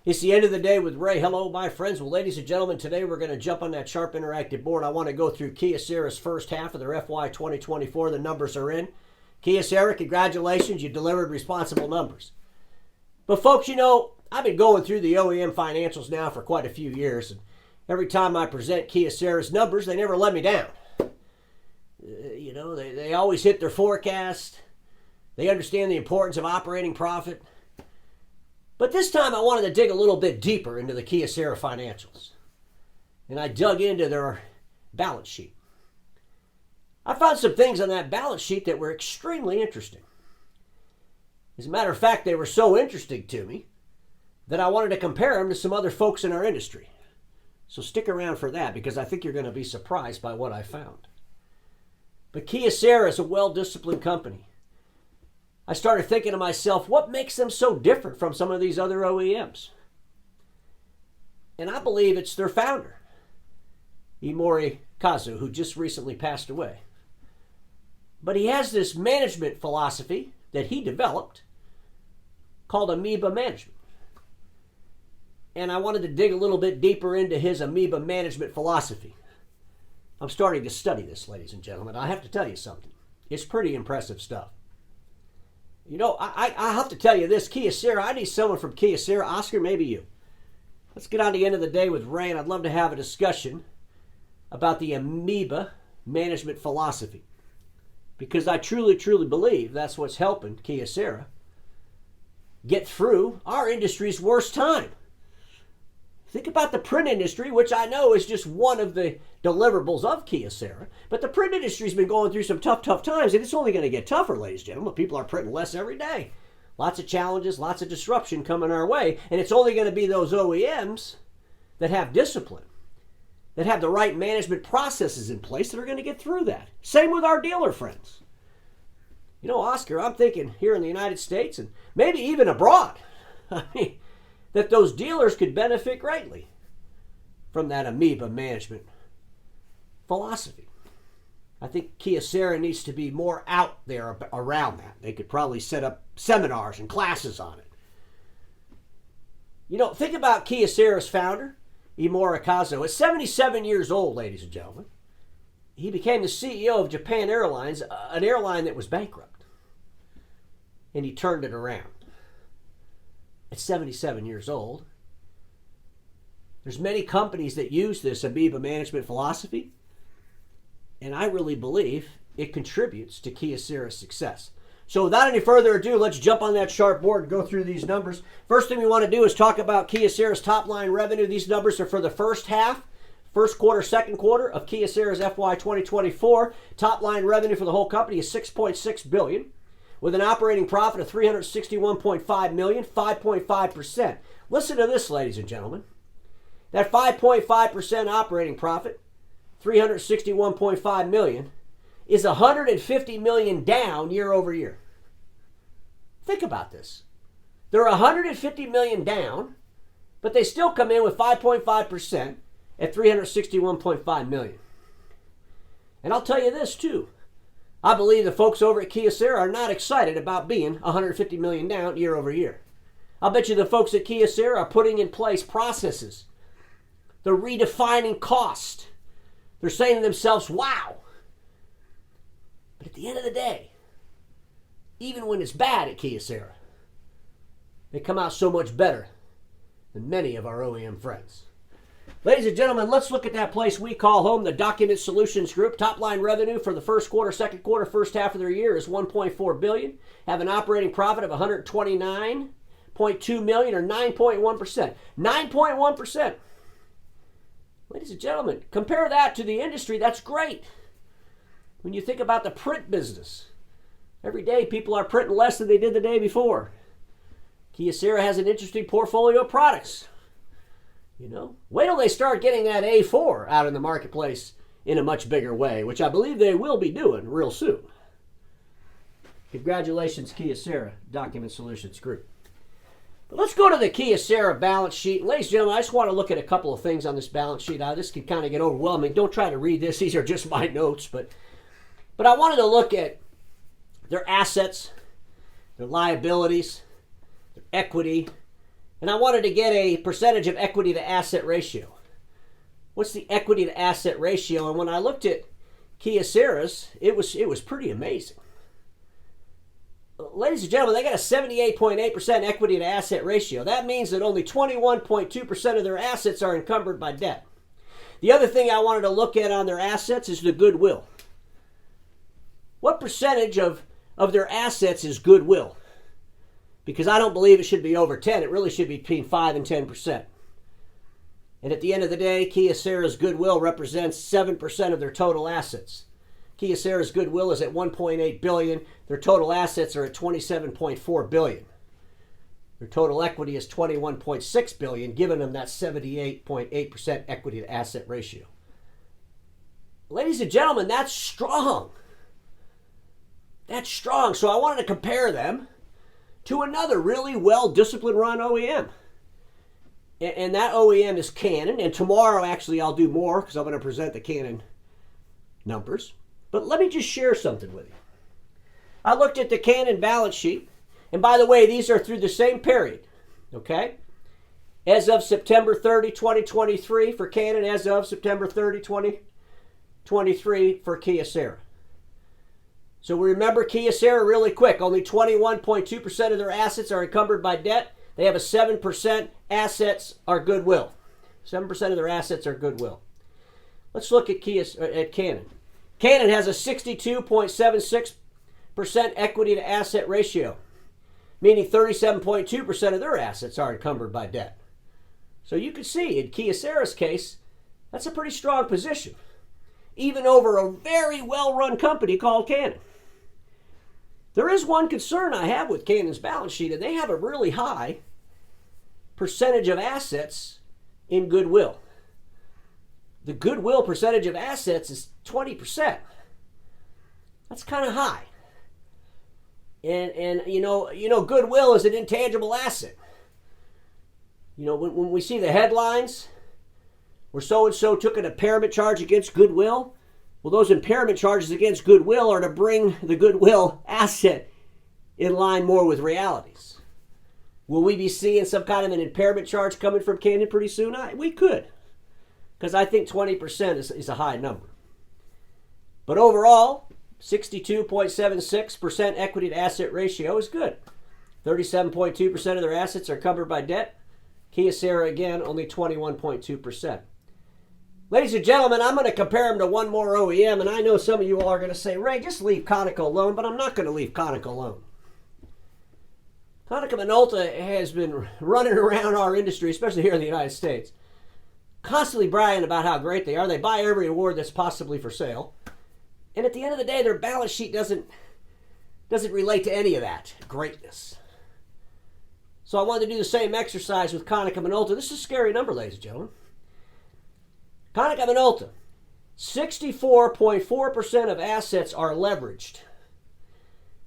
It's the end of the day with Ray. Hello, my friends. Well, ladies and gentlemen, today we're going to jump on that Sharp Interactive board. I want to go through Kyocera's first half of their FY2024. The numbers are in. Kyocera, congratulations. You delivered responsible numbers. But folks, you know, I've been going through the OEM financials now for quite a few years, and every time I present Kyocera's numbers, they never let me down. They always hit their forecast. They understand the importance of operating profit. But this time I wanted to dig a little bit deeper into the Kyocera financials. And I dug into their balance sheet. I found some things on that balance sheet that were extremely interesting. As a matter of fact, they were so interesting to me that I wanted to compare them to some other folks in our industry. So stick around for that, because I think you're going to be surprised by what I found. But Kyocera is a well-disciplined company. I started thinking to myself, what makes them so different from some of these other OEMs? And I believe it's their founder, Imori Kazu, who just recently passed away. But he has this management philosophy that he developed called Amoeba management. And I wanted to dig a little bit deeper into his Amoeba management philosophy. I'm starting to study this, ladies and gentlemen. I have to tell you something. It's pretty impressive stuff. You know, I have to tell you this, Kyocera, I need someone from Kyocera. Oscar, maybe you. Let's get on the end of the day with Ray, and I'd love to have a discussion about the Amoeba management philosophy. Because I truly, truly believe that's what's helping Kyocera get through our industry's worst time. Think about the print industry, which I know is just one of the deliverables of Kyocera. But the print industry's been going through some tough times, and it's only going to get tougher, ladies and gentlemen. People are printing less every day. Lots of challenges, lots of disruption coming our way, and it's only going to be those OEMs that have discipline, that have the right management processes in place that are going to get through that. Same with our dealer friends. You know, Oscar, I'm thinking here in the United States and maybe even abroad, I mean, that those dealers could benefit greatly from that Amoeba management philosophy. I think Kyocera needs to be more out there around that. They could probably set up seminars and classes on it. You know, think about Kyocera's founder, Imori Kazu. At 77 years old, ladies and gentlemen, he became the CEO of Japan Airlines, an airline that was bankrupt. And he turned it around. At 77 years old. There's many companies that use this Amoeba management philosophy, and I really believe it contributes to Kyocera's success. So without any further ado, let's jump on that Sharp board and go through these numbers. First thing we want to do is talk about Kyocera's top line revenue. These numbers are for the first half, first quarter, second quarter of Kyocera's FY 2024. Top line revenue for the whole company is $6.6 billion. With an operating profit of $361.5 million, 5.5%. Listen to this, ladies and gentlemen. That 5.5% operating profit, $361.5 million, is $150 million down year over year. Think about this. They're $150 million down, but they still come in with 5.5% at $361.5 million. And I'll tell you this, too. I believe the folks over at Kyocera are not excited about being $150 million down year over year. I'll bet you the folks at Kyocera are putting in place processes. They're redefining cost. They're saying to themselves, wow. But at the end of the day, even when it's bad at Kyocera, they come out so much better than many of our OEM friends. Ladies and gentlemen, let's look at that place we call home, the Document Solutions Group. Top line revenue for the first quarter, second quarter, first half of their year is $1.4 billion. Have an operating profit of $129.2 million, or 9.1%. 9.1%. Ladies and gentlemen, compare that to the industry. That's great. When you think about the print business, every day people are printing less than they did the day before. Kyocera has an interesting portfolio of products. You know, wait till they start getting that A4 out in the marketplace in a much bigger way, which I believe they will be doing real soon. Congratulations, Kyocera Document Solutions Group. But let's go to the Kyocera balance sheet. Ladies and gentlemen, I just want to look at a couple of things on this balance sheet. This can kind of get overwhelming. Don't try to read this. These are just my notes. But I wanted to look at their assets, their liabilities, their equity, And I wanted to get a percentage of equity to asset ratio. What's the equity to asset ratio? And when I looked at Kyocera's, it was pretty amazing. Ladies and gentlemen, they got a 78.8% equity to asset ratio. That means that only 21.2% of their assets are encumbered by debt. The other thing I wanted to look at on their assets is the goodwill. What percentage of their assets is goodwill? Because I don't believe it should be over 10. It really should be between 5 and 10%. And at the end of the day, Kyocera's goodwill represents 7% of their total assets. Kyocera's goodwill is at $1.8 billion. Their total assets are at $27.4 billion. Their total equity is $21.6 billion, giving them that 78.8% equity to asset ratio. Ladies and gentlemen, that's strong. That's strong. So I wanted to compare them to another really well-disciplined run OEM. And that OEM is Canon. And tomorrow, actually, I'll do more because I'm going to present the Canon numbers. But let me just share something with you. I looked at the Canon balance sheet. And by the way, these are through the same period. Okay? As of September 30, 2023 for Canon, as of September 30, 2023 for Kyocera. So remember Kyocera really quick. Only 21.2% of their assets are encumbered by debt. They have a 7% assets are goodwill. 7% of their assets are goodwill. Let's look at Canon. Canon has a 62.76% equity to asset ratio, meaning 37.2% of their assets are encumbered by debt. So you can see in Kyocera's case, that's a pretty strong position, even over a very well-run company called Canon. There is one concern I have with Canon's balance sheet, and they have a really high percentage of assets in goodwill. The goodwill percentage of assets is 20%. That's kind of high. And you know, goodwill is an intangible asset. You know, when we see the headlines where so-and-so took an impairment charge against goodwill, well, those impairment charges against goodwill are to bring the goodwill asset in line more with realities. Will we be seeing some kind of an impairment charge coming from Canon pretty soon? We could, because I think 20% is a high number. But overall, 62.76% equity to asset ratio is good. 37.2% of their assets are covered by debt. Kyocera, again, only 21.2%. Ladies and gentlemen, I'm going to compare them to one more OEM, and I know some of you all are going to say, Ray, just leave Conoco alone, but I'm not going to leave Conoco alone. Konica Minolta has been running around our industry, especially here in the United States, constantly bragging about how great they are. They buy every award that's possibly for sale. And at the end of the day, their balance sheet doesn't relate to any of that greatness. So I wanted to do the same exercise with Konica Minolta. This is a scary number, ladies and gentlemen. Konica Minolta, 64.4% of assets are leveraged.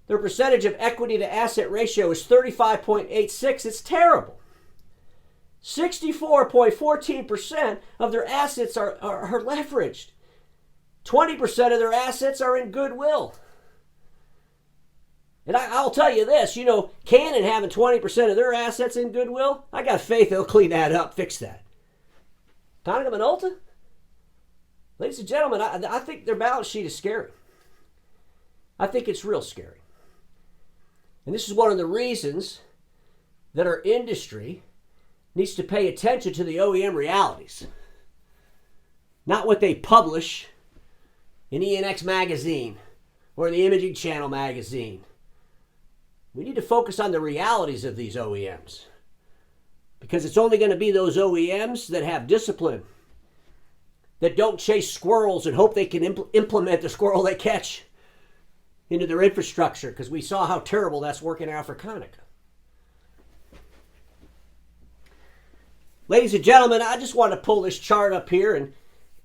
Their percentage of equity to asset ratio is 35.86. It's terrible. 64.14% of their assets are leveraged. 20% of their assets are in goodwill. And I'll tell you this, you know, Canon having 20% of their assets in goodwill, I got faith they'll clean that up, fix that. Konica Minolta? Ladies and gentlemen, I think their balance sheet is scary. I think it's real scary. And this is one of the reasons that our industry needs to pay attention to the OEM realities. Not what they publish in ENX magazine or the Imaging Channel magazine. We need to focus on the realities of these OEMs, because it's only going to be those OEMs that have discipline, that don't chase squirrels and hope they can implement the squirrel they catch into their infrastructure, because we saw how terrible that's working out for Konica. Ladies and gentlemen, I just want to pull this chart up here, and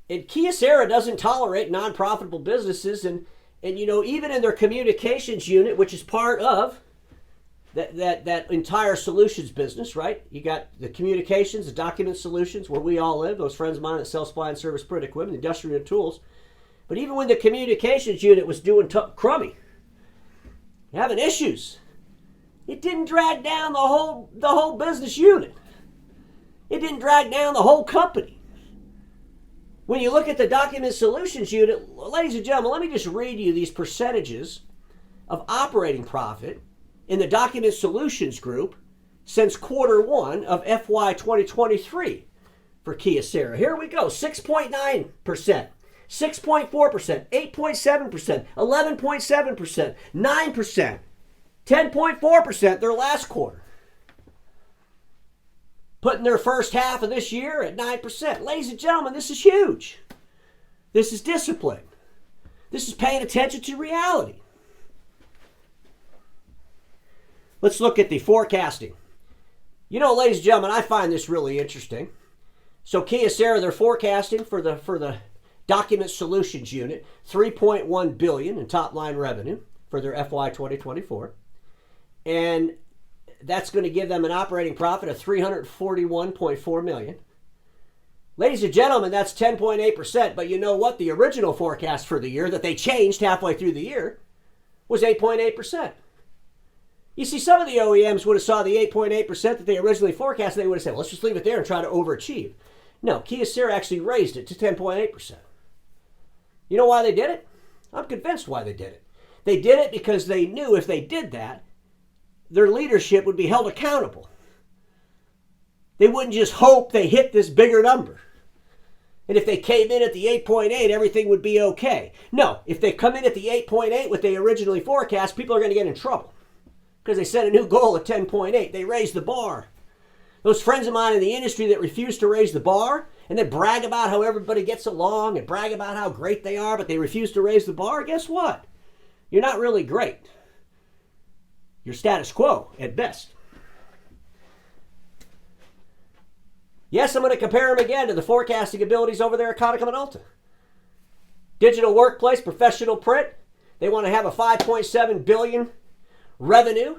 Kyocera doesn't tolerate non-profitable businesses, and you know, even in their communications unit, which is part of that entire solutions business, right? You got the communications, the document solutions, where we all live, those friends of mine that sell supply and service print equipment, industrial tools. But even when the communications unit was doing crummy, having issues, it didn't drag down the whole business unit. It didn't drag down the whole company. When you look at the Document Solutions unit, ladies and gentlemen, let me just read you these percentages of operating profit in the Document Solutions group since quarter one of FY 2023 for Kyocera. Here we go. 6.9%, 6.4%, 8.7%, 11.7%, 9%, 10.4% their last quarter. Putting their first half of this year at 9%. Ladies and gentlemen, this is huge. This is discipline. This is paying attention to reality. Let's look at the forecasting. You know, ladies and gentlemen, I find this really interesting. So Kyocera, they're forecasting for the Document Solutions unit, $3.1 billion in top line revenue for their FY 2024. And that's going to give them an operating profit of $341.4 million. Ladies and gentlemen, that's 10.8%. But you know what? The original forecast for the year that they changed halfway through the year was 8.8%. You see, some of the OEMs would have saw the 8.8% that they originally forecast, and they would have said, well, let's just leave it there and try to overachieve. No, Kyocera actually raised it to 10.8%. You know why they did it? I'm convinced why they did it. They did it because they knew if they did that, their leadership would be held accountable. They wouldn't just hope they hit this bigger number. And if they came in at the 8.8, everything would be okay. No, if they come in at the 8.8, what they originally forecast, people are going to get in trouble. Because they set a new goal at 10.8. They raised the bar. Those friends of mine in the industry that refuse to raise the bar and then brag about how everybody gets along and brag about how great they are, but they refuse to raise the bar, guess what? You're not really great. You're status quo at best. Yes, I'm going to compare them again to the forecasting abilities over there at Konica Minolta. Digital workplace, professional print. They want to have a $5.7 billion revenue.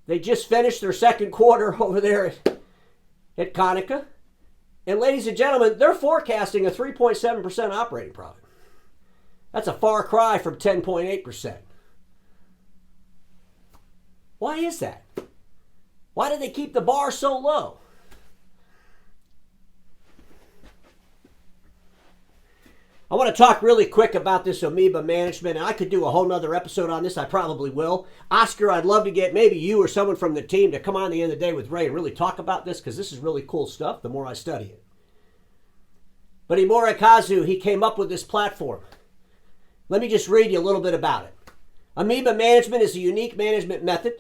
They just finished their second quarter over there at Konica. And ladies and gentlemen, they're forecasting a 3.7% operating profit. That's a far cry from 10.8%. Why is that? Why do they keep the bar so low? I want to talk really quick about this Amoeba management, and I could do a whole nother episode on this. I probably will. Oscar, I'd love to get maybe you or someone from the team to come on the end of the day with Ray and really talk about this, because this is really cool stuff the more I study it. But Imori Kazu, he came up with this platform. Let me just read you a little bit about it. Amoeba management is a unique management method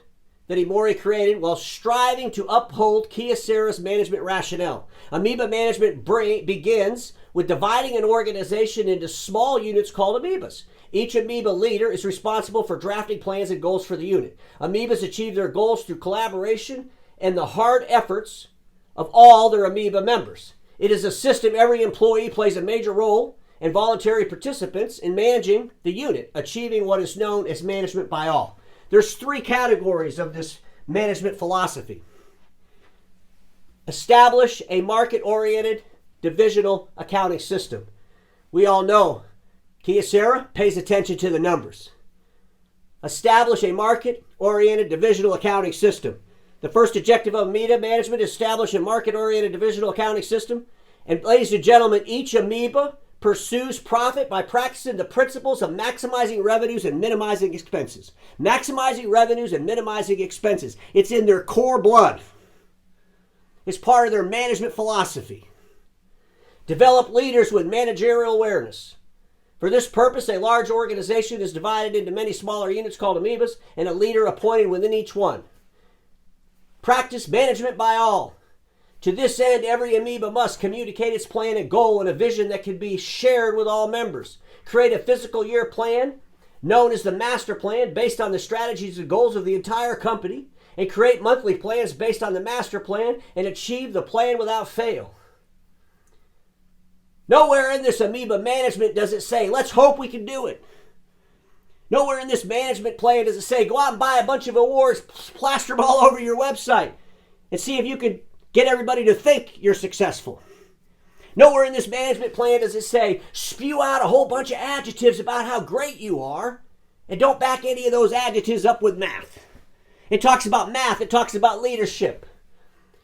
that Imori created while striving to uphold Kyocera's management rationale. Amoeba management begins with dividing an organization into small units called amoebas. Each amoeba leader is responsible for drafting plans and goals for the unit. Amoebas achieve their goals through collaboration and the hard efforts of all their amoeba members. It is a system every employee plays a major role, and voluntary participants in managing the unit, achieving what is known as management by all. There's three categories of this management philosophy. Establish a market-oriented divisional accounting system. We all know Kyocera pays attention to the numbers. Establish a market-oriented divisional accounting system. The first objective of amoeba management is establish a market-oriented divisional accounting system. And ladies and gentlemen, each amoeba pursues profit by practicing the principles of maximizing revenues and minimizing expenses. Maximizing revenues and minimizing expenses. It's in their core blood. It's part of their management philosophy. Develop leaders with managerial awareness. For this purpose, a large organization is divided into many smaller units called amoebas and a leader appointed within each one. Practice management by all. To this end, every amoeba must communicate its plan and goal and a vision that can be shared with all members. Create a fiscal year plan, known as the master plan, based on the strategies and goals of the entire company, and create monthly plans based on the master plan and achieve the plan without fail. Nowhere in this amoeba management does it say, let's hope we can do it. Nowhere in this management plan does it say, go out and buy a bunch of awards, plaster them all over your website, and see if you can get everybody to think you're successful. Nowhere in this management plan does it say, spew out a whole bunch of adjectives about how great you are, and don't back any of those adjectives up with math. It talks about math. It talks about leadership.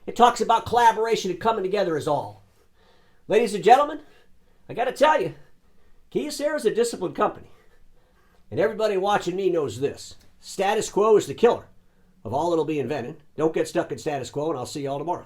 It talks about collaboration and coming together as all. Ladies and gentlemen, I got to tell you, Kyocera is a disciplined company. And everybody watching me knows this. Status quo is the killer of all that'll be invented. Don't get stuck in status quo, and I'll see you all tomorrow.